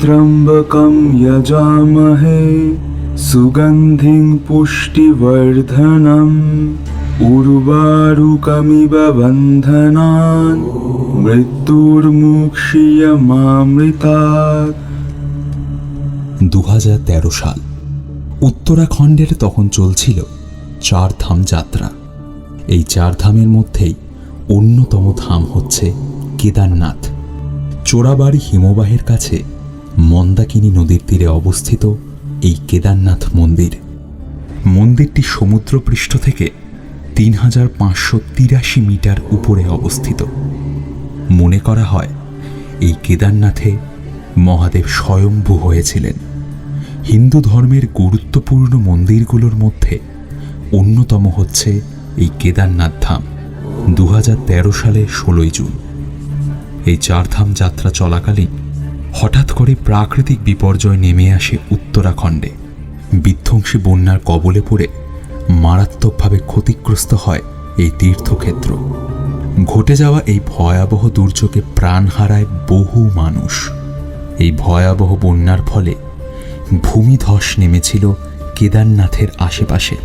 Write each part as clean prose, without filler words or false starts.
त्र्यम्बकं यजामहे सुगन्धिं पुष्टिवर्धनम् उर्वारुकमिव बन्धनान् मृत्युर्मुक्षीयमामृतात्। 2013 সাল। উত্তরাখণ্ডের তখন চলছিল চারধাম যাত্রা। এই চারধামের মধ্যেই অন্যতম ধাম হচ্ছে কেদারনাথ। চোরাবাড়ি হিমবাহের কাছে মন্দাকিনী নদীর তীরে অবস্থিত এই কেদারনাথ মন্দির। মন্দিরটি সমুদ্রপৃষ্ঠ থেকে 3583 মিটার উপরে অবস্থিত। মনে করা হয় এই কেদারনাথে মহাদেব স্বয়ম্ভু হয়েছিলেন। হিন্দু ধর্মের গুরুত্বপূর্ণ মন্দিরগুলোর মধ্যে অন্যতম হচ্ছে এই কেদারনাথ ধাম। 2013 সালে 16 জুন এই চারধাম যাত্রা চলাকালীন হঠাৎ করে প্রাকৃতিক বিপর্যয় নেমে আসে উত্তরাখণ্ডে। বিধ্বংসী বন্যার কবলে পড়ে মারাত্মকভাবে ক্ষতিগ্রস্ত হয় এই তীর্থক্ষেত্র। ঘটে যাওয়া এই ভয়াবহ দুর্যোগে প্রাণ হারায় বহু মানুষ। এই ভয়াবহ বন্যার ফলে ভূমিধস নেমেছিল কেদারনাথের আশেপাশে।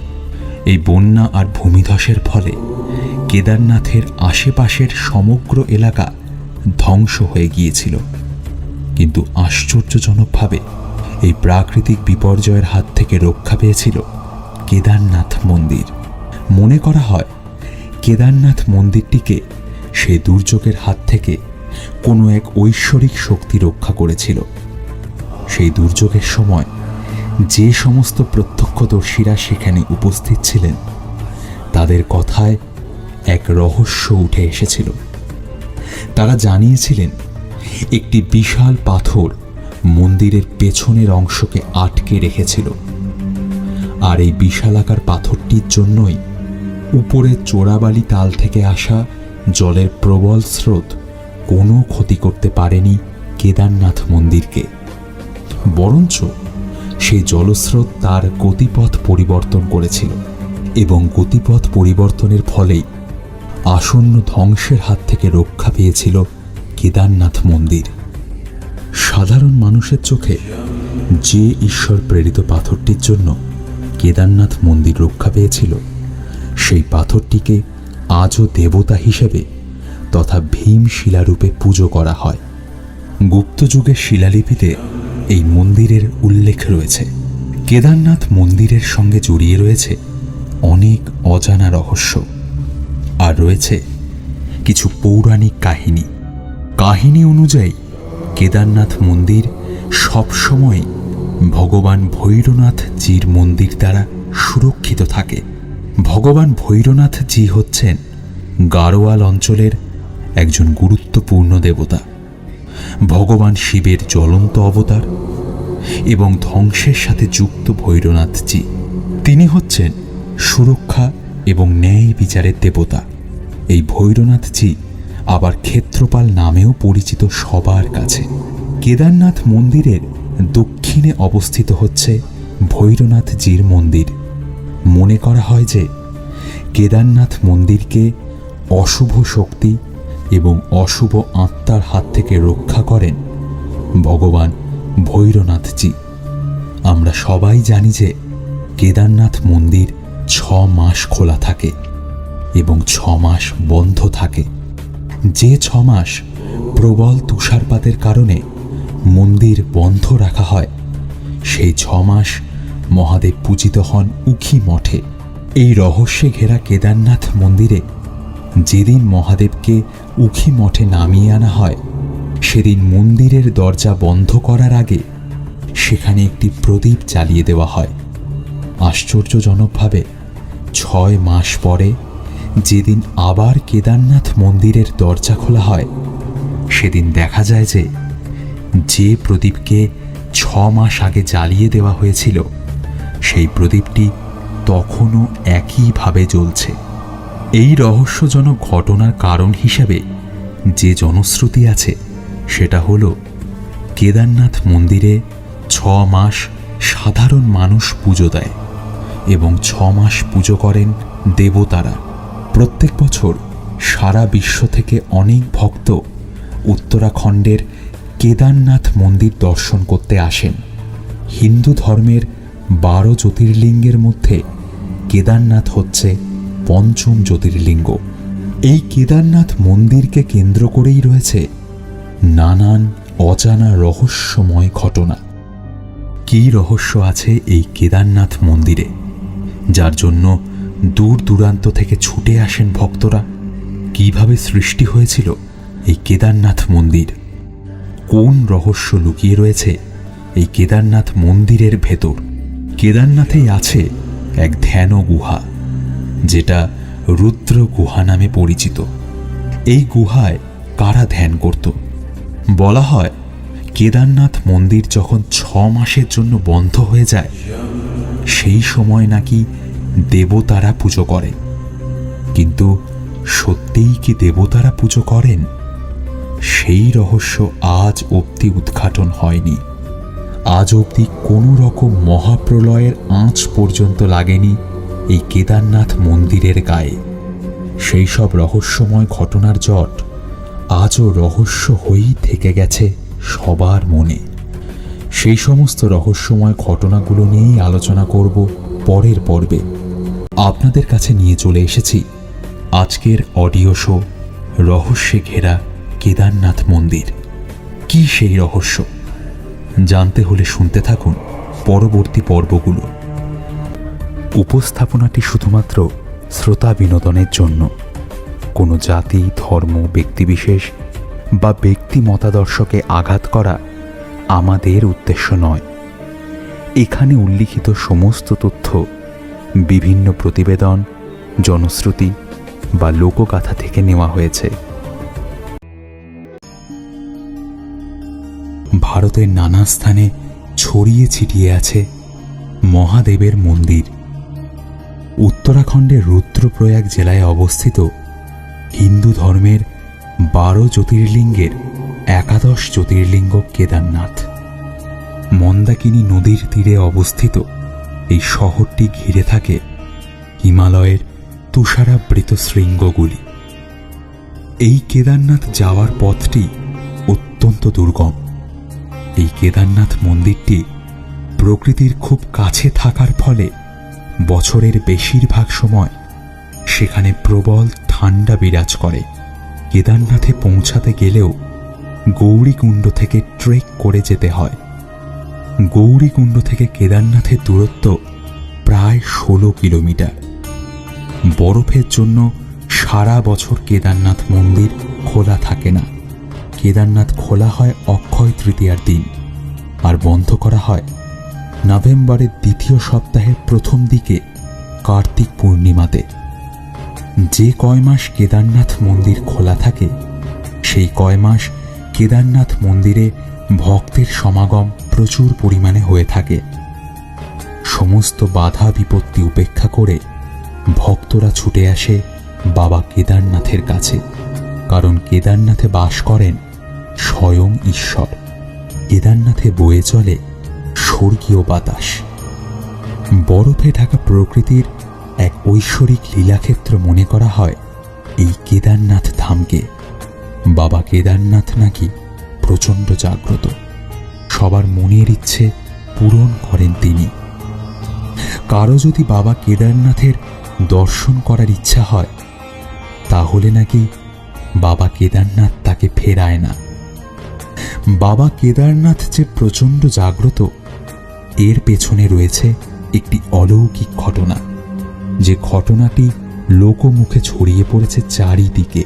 এই বন্যা আর ভূমিধসের ফলে কেদারনাথের আশেপাশের সমগ্র এলাকা ধ্বংস হয়ে গিয়েছিল। কিন্তু আশ্চর্যজনকভাবে এই প্রাকৃতিক বিপর্যয়ের হাত থেকে রক্ষা পেয়েছিল কেদারনাথ মন্দির। মনে করা হয় কেদারনাথ মন্দিরটিকে সেই দুর্যোগের হাত থেকে কোনো এক ঐশ্বরিক শক্তি রক্ষা করেছিল। সেই দুর্যোগের সময় যে সমস্ত প্রত্যক্ষদর্শীরা সেখানে উপস্থিত ছিলেন তাদের কথায় এক রহস্য উঠে এসেছিল। তারা জানিয়েছিলেন একটি বিশাল পাথর মন্দিরের পেছনের অংশকে আটকে রেখেছিল, আর এই বিশালাকার পাথরটির জন্যই উপরে চোরাবালি তাল থেকে আসা জলের প্রবল স্রোত কোনো ক্ষতি করতে পারেনি কেদারনাথ মন্দিরকে। বরঞ্চ সেই জলস্রোত তার গতিপথ পরিবর্তন করেছিল, এবং গতিপথ পরিবর্তনের ফলেই আসন্ন ধ্বংসের হাত থেকে রক্ষা পেয়েছিল কেদারনাথ মন্দির। সাধারণ মানুষের চোখে যে ঈশ্বর প্রেরিত পাথরটির জন্য কেদারনাথ মন্দির রক্ষা পেয়েছিল, সেই পাথরটিকে আজও দেবতা হিসেবে তথা ভীম শিলারূপে পুজো করা হয়। গুপ্ত যুগের শিলালিপিতে এই মন্দিরের উল্লেখ রয়েছে। কেদারনাথ মন্দিরের সঙ্গে জড়িয়ে রয়েছে অনেক অজানা রহস্য, আর রয়েছে কিছু পৌরাণিক কাহিনী। কাহিনী অনুযায়ী কেদারনাথ মন্দির সবসময় ভগবান ভৈরনাথ জির মন্দির দ্বারা সুরক্ষিত থাকে। ভগবান ভৈরনাথ জি হচ্ছেন গাড়োয়াল অঞ্চলের একজন গুরুত্বপূর্ণ দেবতা। ভগবান শিবের জ্বলন্ত অবতার এবং ধ্বংসের সাথে যুক্ত ভৈরনাথ জি, তিনি হচ্ছেন সুরক্ষা এবং ন্যায় বিচারের দেবতা। এই ভৈরনাথ জি আবার ক্ষেত্রপাল নামেও পরিচিত সবার কাছে। কেদারনাথ মন্দিরের দক্ষিণে অবস্থিত হচ্ছে ভৈরনাথ জির মন্দির। মনে করা হয় যে কেদারনাথ মন্দিরকে অশুভ শক্তি এবং অশুভ আত্মার হাত থেকে রক্ষা করেন ভগবান ভৈরনাথ জি। আমরা সবাই জানি যে কেদারনাথ মন্দির 6 মাস খোলা থাকে এবং 6 মাস বন্ধ থাকে। যে 6 মাস প্রবল তুষারপাতের কারণে মন্দির বন্ধ রাখা হয়, সেই 6 মাস মহাদেব পূজিত হন উখি মঠে। এই রহস্যে ঘেরা কেদারনাথ মন্দিরে যেদিন মহাদেবকে উখি মঠে নামিয়ে আনা হয়, সেদিন মন্দিরের দরজা বন্ধ করার আগে সেখানে একটি প্রদীপ জ্বালিয়ে দেওয়া হয়। আশ্চর্যজনকভাবে 6 মাস পরে যেদিন আবার কেদারনাথ মন্দিরের দরজা খোলা হয়, সেদিন দেখা যায় যে প্রদীপকে 6 মাস আগে জ্বালিয়ে দেওয়া হয়েছিল, সেই প্রদীপটি তখনও একইভাবে জ্বলছে। এই রহস্যজনক ঘটনার কারণ হিসেবে যে জনশ্রুতি আছে সেটা হলো কেদারনাথ মন্দিরে 6 মাস সাধারণ মানুষ পুজো দেয় এবং 6 মাস পুজো করেন দেবতারা। প্রত্যেক বছর সারা বিশ্ব থেকে অনেক ভক্ত উত্তরাখণ্ডের কেদারনাথ মন্দির দর্শন করতে আসেন। হিন্দু ধর্মের 12 জ্যোতির্লিঙ্গের মধ্যে কেদারনাথ হচ্ছে পঞ্চম জ্যোতির্লিঙ্গ। এই কেদারনাথ মন্দিরকে কেন্দ্র করেই রয়েছে নানান অজানা রহস্যময় ঘটনা। কী রহস্য আছে এই কেদারনাথ মন্দিরে, যার জন্য দূর দূরান্ত থেকে ছুটে আসেন ভক্তরা? কিভাবে সৃষ্টি হয়েছিল এই কেদারনাথ মন্দির? কোন রহস্য লুকিয়ে রয়েছে এই কেদারনাথ মন্দিরের ভেতর? কেদারনাথেই আছে এক ধ্যান গুহা, যেটা রুদ্র গুহা নামে পরিচিত। এই গুহায় কারা ধ্যান করত? বলা হয় কেদারনাথ মন্দির যখন 6 মাসের জন্য বন্ধ হয়ে যায়, সেই সময় নাকি দেবতারা পুজো করে। কিন্তু সত্যিই কি দেবতারা পুজো করেন? সেই রহস্য আজ অবধি উদ্ঘাটন হয়নি। আজ অবধি কোনো রকম মহাপ্রলয়ের আঁচ পর্যন্ত লাগেনি এই কেদারনাথ মন্দিরের গায়ে। সেই সব রহস্যময় ঘটনার জট আজও রহস্য হয়েই থেকে গেছে সবার মনে। সেই সমস্ত রহস্যময় ঘটনাগুলো নিয়েই আলোচনা করব পরের পর্বে। আপনাদের কাছে নিয়ে চলে এসেছি আজকের অডিও শো রহস্যে ঘেরা কেদারনাথ মন্দির। কি সেই রহস্য? জানতে হলে শুনতে থাকুন পরবর্তী পর্বগুলো। উপস্থাপনাটি শুধুমাত্র শ্রোতা বিনোদনের জন্য। কোনো জাতি, ধর্ম, ব্যক্তিবিশেষ বা ব্যক্তি মতাদর্শকে আঘাত করা আমাদের উদ্দেশ্য নয়। এখানে উল্লিখিত সমস্ত তথ্য বিভিন্ন প্রতিবেদন, জনশ্রুতি বা লোকগাথা থেকে নেওয়া হয়েছে। ভারতের নানা স্থানে ছড়িয়ে ছিটিয়ে আছে মহাদেবের মন্দির। উত্তরাখণ্ডের রুদ্রপ্রয়াগ জেলায় অবস্থিত হিন্দু ধর্মের 12 জ্যোতির্লিঙ্গের 11 জ্যোতির্লিঙ্গ কেদারনাথ। মন্দাকিনী নদীর তীরে অবস্থিত এই শহরটি ঘিরে থাকে হিমালয়ের তুষারাবৃত শৃঙ্গগুলি। এই কেদারনাথ যাওয়ার পথটি অত্যন্ত দুর্গম। এই কেদারনাথ মন্দিরটি প্রকৃতির খুব কাছে থাকার ফলে বছরের বেশিরভাগ সময় সেখানে প্রবল ঠান্ডা বিরাজ করে। কেদারনাথে পৌঁছাতে গেলেও গৌরীকুণ্ড থেকে ট্রেক করে যেতে হয়। গৌরীকুণ্ড থেকে কেদারনাথের দূরত্ব প্রায় 16 কিলোমিটার। বরফের জন্য সারা বছর কেদারনাথ মন্দির খোলা থাকে না। কেদারনাথ খোলা হয় অক্ষয় তৃতীয়ার দিন, আর বন্ধ করা হয় নভেম্বরের দ্বিতীয় সপ্তাহের প্রথম দিকে কার্তিক পূর্ণিমাতে। যে কয় মাস কেদারনাথ মন্দির খোলা থাকে, সেই কয় মাস কেদারনাথ মন্দিরে ভক্তের সমাগম প্রচুর পরিমাণে হয়ে থাকে। সমস্ত বাধা বিপত্তি উপেক্ষা করে ভক্তরা ছুটে আসে বাবা কেদারনাথের কাছে, কারণ কেদারনাথে বাস করেন স্বয়ং ঈশ্বর। কেদারনাথে বয়ে চলে স্বর্গীয় বাতাস। বরফে ঢাকা প্রকৃতির এক ঐশ্বরিক লীলাক্ষেত্র মনে করা হয় এই কেদারনাথ ধামকে। বাবা কেদারনাথ নাকি প্রচণ্ড জাগ্রত, সবার মনের ইচ্ছে পূরণ করেন তিনি। কারো যদি বাবা কেদারনাথের দর্শন করার ইচ্ছা হয়, তাহলে নাকি বাবা কেদারনাথ তাকে ফেরায় না। বাবা কেদারনাথ যে প্রচণ্ড জাগ্রত, এর পেছনে রয়েছে একটি অলৌকিক ঘটনা, যে ঘটনাটি লোকমুখে ছড়িয়ে পড়েছে চারিদিকে।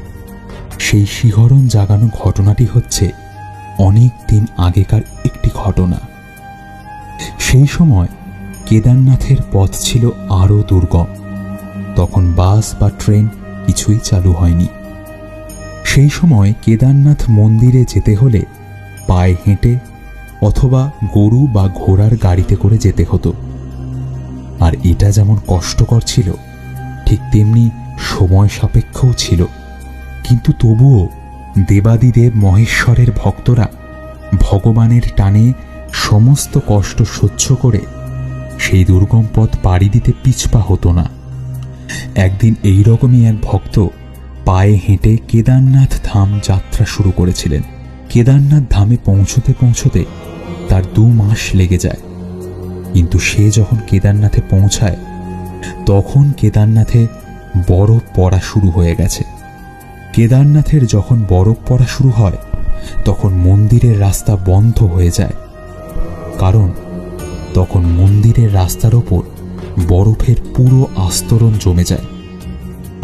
সেই শিহরণ জাগানো ঘটনাটি হচ্ছে অনেক দিন আগেকার একটি ঘটনা। সেই সময় কেদারনাথের পথ ছিল আরও দুর্গম। তখন বাস বা ট্রেন কিছুই চালু হয়নি। সেই সময় কেদারনাথ মন্দিরে যেতে হলে পায়ে হেঁটে অথবা গরু বা ঘোড়ার গাড়িতে করে যেতে হতো। আর এটা যেমন কষ্টকর ছিল, ঠিক তেমনি সময় সাপেক্ষও ছিল। কিন্তু তবুও দেবাদিদেব মহেশ্বরের ভক্তরা ভগবানের টানে সমস্ত কষ্ট সহ্য করে সেই দুর্গম পথ পাড়ি দিতে পিছপা হতো না। একদিন এইরকমই এক ভক্ত পায়ে হেঁটে কেদারনাথ ধাম যাত্রা শুরু করেছিলেন। কেদারনাথ ধামে পৌঁছতে পৌঁছতে তার 2 মাস লেগে যায়। কিন্তু সে যখন কেদারনাথে পৌঁছায় তখন কেদারনাথে বরফ পড়া শুরু হয়ে গেছে। কেদারনাথের যখন বরফ পড়া শুরু হয় তখন মন্দিরের রাস্তা বন্ধ হয়ে যায়, কারণ তখন মন্দিরের রাস্তার ওপর বরফের পুরো আস্তরণ জমে যায়।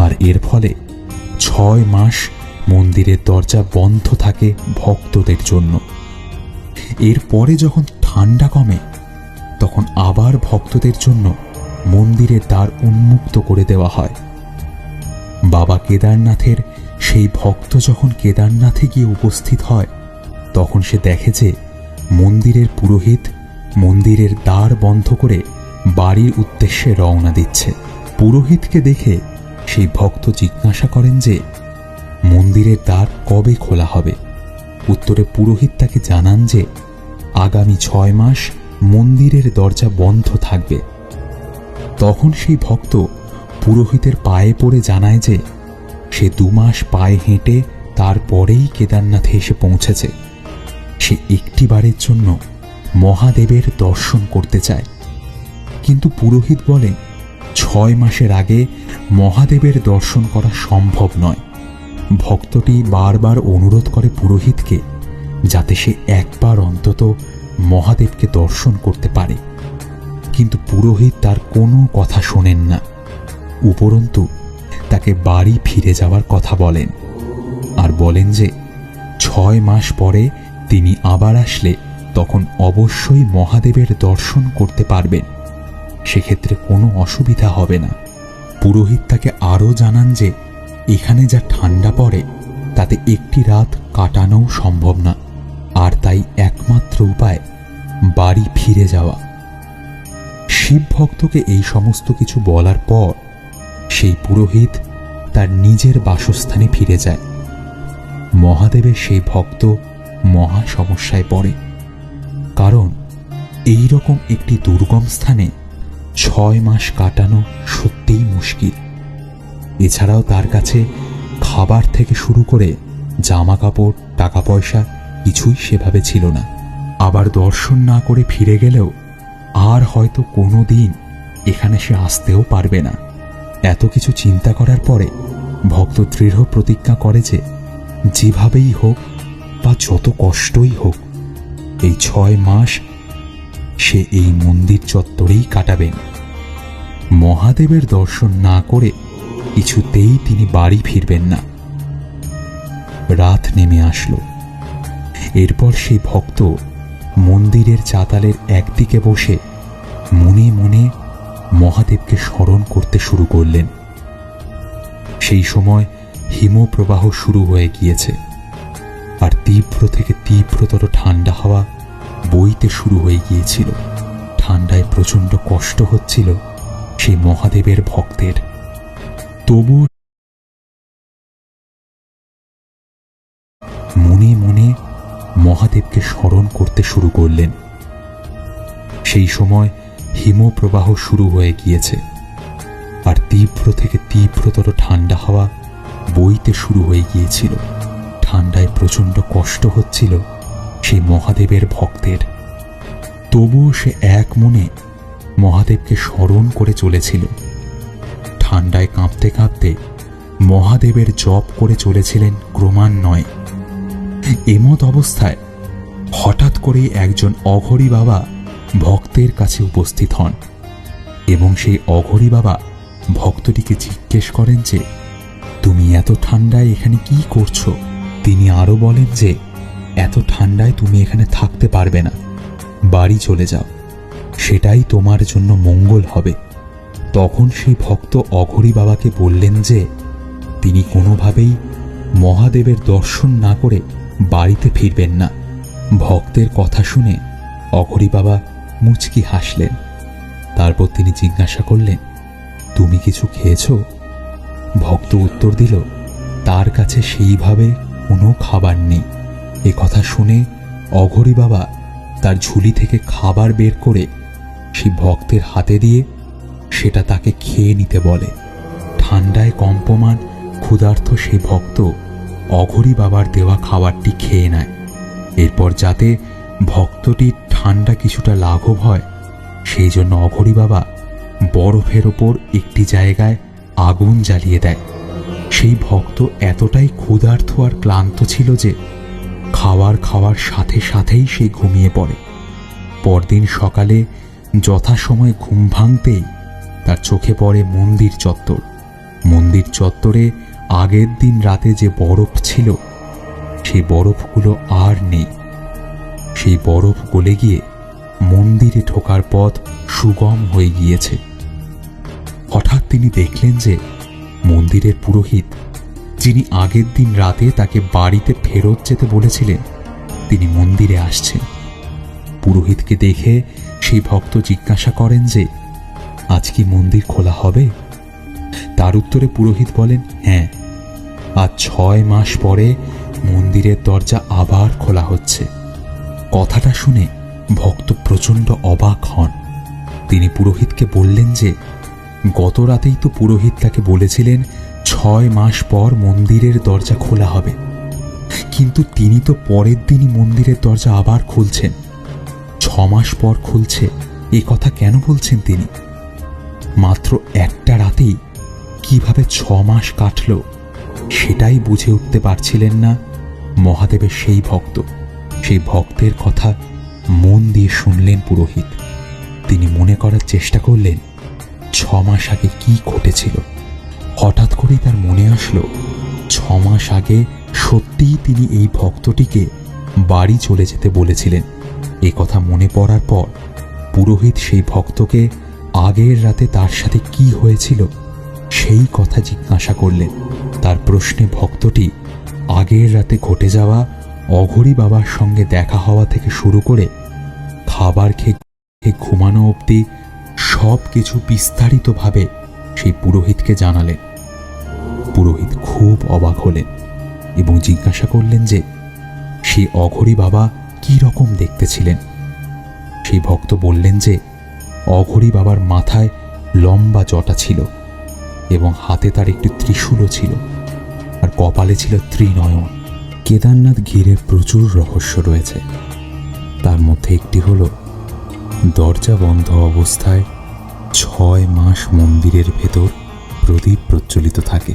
আর এর ফলে 6 মাস মন্দিরের দরজা বন্ধ থাকে ভক্তদের জন্য। এরপরে যখন ঠান্ডা কমে তখন আবার ভক্তদের জন্য মন্দিরের দ্বার উন্মুক্ত করে দেওয়া হয়। বাবা কেদারনাথের সেই ভক্ত যখন কেদারনাথে গিয়ে উপস্থিত হয় তখন সে দেখে যে মন্দিরের পুরোহিত মন্দিরের দ্বার বন্ধ করে বাড়ির উদ্দেশ্যে রওনা দিচ্ছে। পুরোহিতকে দেখে সেই ভক্ত জিজ্ঞাসা করেন যে মন্দিরের দ্বার কবে খোলা হবে। উত্তরে পুরোহিত তাকে জানান যে আগামী 6 মাস মন্দিরের দরজা বন্ধ থাকবে। তখন সেই ভক্ত পুরোহিতের পায়ে পড়ে জানায় যে সে 2 মাস পায়ে হেঁটে তারপরেই কেদারনাথে এসে পৌঁছেছে। সে একটি বারের জন্য মহাদেবের দর্শন করতে চায়। কিন্তু পুরোহিত বলেন 6 মাসের আগে মহাদেবের দর্শন করা সম্ভব নয়। ভক্তটি বারবার অনুরোধ করে পুরোহিতকে যাতে সে একবার অন্তত মহাদেবকে দর্শন করতে পারে, কিন্তু পুরোহিত তার কোনো কথা শোনেন না। উপরন্তু তাকে বাড়ি ফিরে যাওয়ার কথা বলেন আর বলেন যে 6 মাস পরে তিনি আবার আসলে তখন অবশ্যই মহাদেবের দর্শন করতে পারবেন, সেক্ষেত্রে কোনো অসুবিধা হবে না। পুরোহিত তাকে আরও জানান যে এখানে যা ঠান্ডা পড়ে তাতে একটি রাত কাটানোও সম্ভব না, আর তাই একমাত্র উপায় বাড়ি ফিরে যাওয়া। শিব ভক্তকে এই সমস্ত কিছু বলার পর সেই পুরোহিত তার নিজের বাসস্থানে ফিরে যায়। মহাদেবের সেই ভক্ত মহা সমস্যায় পড়ে, কারণ এই রকম একটি দুর্গম স্থানে 6 মাস কাটানো সত্যিই মুশকিল। এছাড়াও তার কাছে খাবার থেকে শুরু করে জামা কাপড় টাকা পয়সা কিছুই সেভাবে ছিল না। আবার দর্শন না করে ফিরে গেলেও আর হয়তো কোনো দিন এখানে সে আসতেও পারবে না। এত কিছু চিন্তা করার পরে ভক্ত দৃঢ় প্রতিজ্ঞা করে যে যেভাবেই হোক বা যত কষ্টই হোক এই 6 মাস সে এই মন্দির চত্বরেই কাটাবেন। মহাদেবের দর্শন না করে কিছুতেই তিনি বাড়ি ফিরবেন না। রাত নেমে আসলো। এরপর সেই ভক্ত মন্দিরের চাতালের একদিকে বসে মনে মনে মহাদেবকে স্মরণ করতে শুরু করলেন। সেই সময় হিমপ্রবাহ শুরু হয়ে গিয়েছে, আর তীব্র থেকে তীব্রতর ঠান্ডা হাওয়া বইতে শুরু হয়ে গিয়েছিল। ঠান্ডায় প্রচণ্ড কষ্ট হচ্ছিল সেই মহাদেবের ভক্তের। তবু মনে মনে মহাদেবকে স্মরণ করতে শুরু করলেন। সেই সময় হিমপ্রবাহ শুরু হয়ে গিয়েছে, আর তীব্র থেকে তীব্রতর ঠান্ডা হাওয়া বইতে শুরু হয়ে গিয়েছিল। ঠান্ডায় প্রচণ্ড কষ্ট হচ্ছিল সেই মহাদেবের ভক্তের। তবুও সে এক মনে মহাদেবকে স্মরণ করে চলেছিল। ঠান্ডায় কাঁপতে কাঁপতে মহাদেবের জপ করে চলেছিলেন ক্রমান্বয়ে। এমত অবস্থায় হঠাৎ করেই একজন অঘরী বাবা ভক্তের কাছে উপস্থিত হন এবং সেই অঘরী বাবা ভক্তটিকে জিজ্ঞেস করেন যে তুমি এত ঠান্ডায় এখানে কি করছো। তিনি আরো বলেন যে এত ঠান্ডায় তুমি এখানে থাকতে পারবে না, বাড়ি চলে যাও, সেটাই তোমার জন্য মঙ্গল হবে। তখন সেই ভক্ত অঘরী বাবাকে বললেন যে তিনি কোনোভাবেই মহাদেবের দর্শন না করে বাড়িতে ফিরবেন না। ভক্তের কথা শুনে অঘরী বাবা মুচকি হাসলেন। তারপর তিনি জিজ্ঞাসা করলেন তুমি কিছু খেয়েছ? ভক্ত উত্তর দিল তার কাছে সেইভাবে কোনো খাবার নেই। এ কথা শুনে অঘরী বাবা তার ঝুলি থেকে খাবার বের করে সেই ভক্তের হাতে দিয়ে সেটা তাকে খেয়ে নিতে বলে। ঠান্ডায় কম্পমান ক্ষুধার্ত সেই ভক্ত অঘরী বাবার দেওয়া খাবারটি খেয়ে নেয়। এরপর যাতে ভক্তটির ঠান্ডা কিছুটা লাঘব হয় সেই জন্য অঘরী বাবা বরফের ওপর একটি জায়গায় আগুন জ্বালিয়ে দেয়। সেই ভক্ত এতটাই ক্ষুধার্ত আর ক্লান্ত ছিল যে খাওয়ার সাথে সাথেই সে ঘুমিয়ে পড়ে। পরদিন সকালে যথাসময়ে ঘুম ভাঙতেই তার চোখে পড়ে মন্দির চত্বর। মন্দির চত্বরে আগের দিন রাতে যে বরফ ছিল সেই বরফগুলো আর নেই। সেই বরফ গলে গিয়ে মন্দিরে ঢোকার পথ সুগম হয়ে গিয়েছে। হঠাৎ তিনি দেখলেন যে মন্দিরের পুরোহিত, যিনি আগের দিন রাতে তাকে বাড়িতে ফেরত যেতে বলেছিলেন, তিনি মন্দিরে আসছেন। পুরোহিতকে দেখে সেই ভক্ত জিজ্ঞাসা করেন যে আজ কি মন্দির খোলা হবে? তার উত্তরে পুরোহিত বলেন, হ্যাঁ, আজ 6 মাস পরে মন্দিরের দরজা আবার খোলা হচ্ছে। কথাটা শুনে ভক্ত প্রচণ্ড অবাক হন। তিনি পুরোহিতকে বললেন যে গত রাতেই তো পুরোহিত তাকে বলেছিলেন 6 মাস পর মন্দিরের দরজা খোলা হবে, কিন্তু তিনি তো পরের দিনই মন্দিরের দরজা আবার খুলছেন। 6 মাস পর খুলছে এ কথা কেন বলছেন তিনি? মাত্র একটা রাতেই কিভাবে 6 মাস কাটল সেটাই বুঝে উঠতে পারছিলেন না মহাদেবের সেই ভক্ত। সেই ভক্তের কথা মন দিয়ে শুনলেন পুরোহিত। তিনি মনে করার চেষ্টা করলেন 6 মাস আগে কি ঘটেছিল। হঠাৎ করেই তার মনে আসলো 6 মাস আগে সত্যিই তিনি এই ভক্তটিকে বাড়ি চলে যেতে বলেছিলেন। এ কথা মনে পড়ার পর পুরোহিত সেই ভক্তকে আগের রাতে তার সাথে কি হয়েছিল সেই কথা জিজ্ঞাসা করলেন। তার প্রশ্নে ভক্তটি আগের রাতে ঘটে যাওয়া অঘরী বাবার সঙ্গে দেখা হওয়া থেকে শুরু করে খাবার খেয়ে ঘুমানো অবধি সব কিছু বিস্তারিতভাবে সেই পুরোহিতকে জানালেন। পুরোহিত খুব অবাক হলেন এবং জিজ্ঞাসা করলেন যে সেই অঘরী বাবা কি রকম দেখতে ছিলেন। সেই ভক্ত বললেন যে অঘরী বাবার মাথায় লম্বা জটা ছিল এবং হাতে তার একটি ত্রিশূলও ছিল, আর কপালে ছিল ত্রিনয়ন। কেদারনাথ ঘিরে প্রচুর রহস্য রয়েছে। তার মধ্যে একটি হলো দরজা বন্ধ অবস্থায় 6 মাস মন্দিরের ভেতর প্রদীপ প্রজ্বলিত থাকে।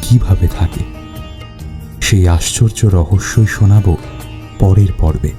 কিভাবে থাকে সেই আশ্চর্য রহস্যই শোনাবো পরের পর্বে।